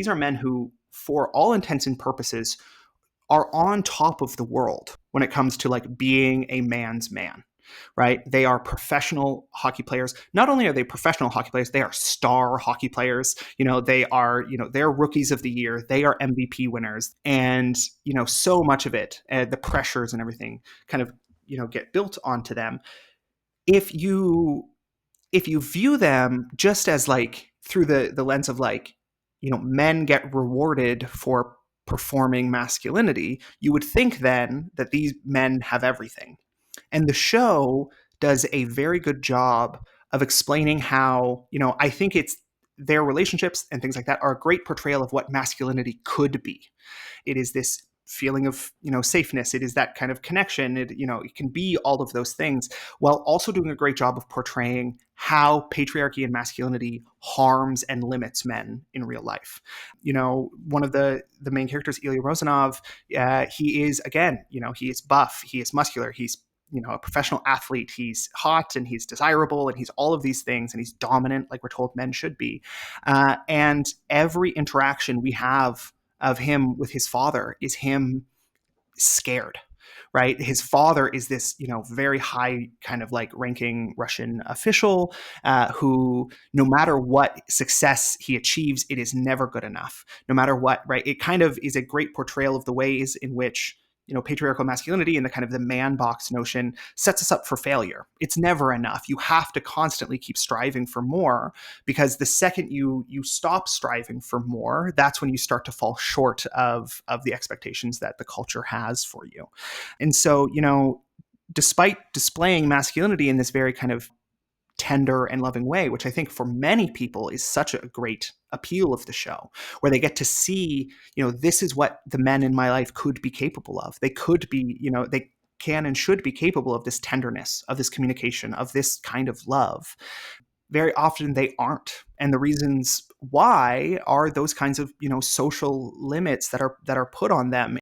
These are men who, for all intents and purposes, are on top of the world when it comes to like being a man's man, right? They are professional hockey players. Not only are they professional hockey players, they are star hockey players. They are, they're rookies of the year. They are MVP winners. And, so much of it, the pressures and everything kind of, get built onto them. If you view them just as like through the lens of like, men get rewarded for performing masculinity, you would think then that these men have everything. And the show does a very good job of explaining how, I think it's their relationships and things like that are a great portrayal of what masculinity could be. It is this feeling of safeness. It is that kind of connection. It can be all of those things, while also doing a great job of portraying how patriarchy and masculinity harms and limits men in real life. One of the main characters, Ilya Rozanov, he is, again, he is buff, he is muscular, he's a professional athlete, he's hot and he's desirable and he's all of these things, and he's dominant like we're told men should be. And every interaction we have of him with his father is him scared, right? His father is this, very high kind of like ranking Russian official who, no matter what success he achieves, it is never good enough, no matter what, right? It kind of is a great portrayal of the ways in which patriarchal masculinity and the kind of the man box notion sets us up for failure. It's never enough. You have to constantly keep striving for more, because the second you stop striving for more, that's when you start to fall short of the expectations that the culture has for you. And so, despite displaying masculinity in this very kind of tender and loving way, which I think for many people is such a great appeal of the show, where they get to see, this is what the men in my life could be capable of. They could be, they can and should be capable of this tenderness, of this communication, of this kind of love. Very often they aren't. And the reasons why are those kinds of, social limits that are put on them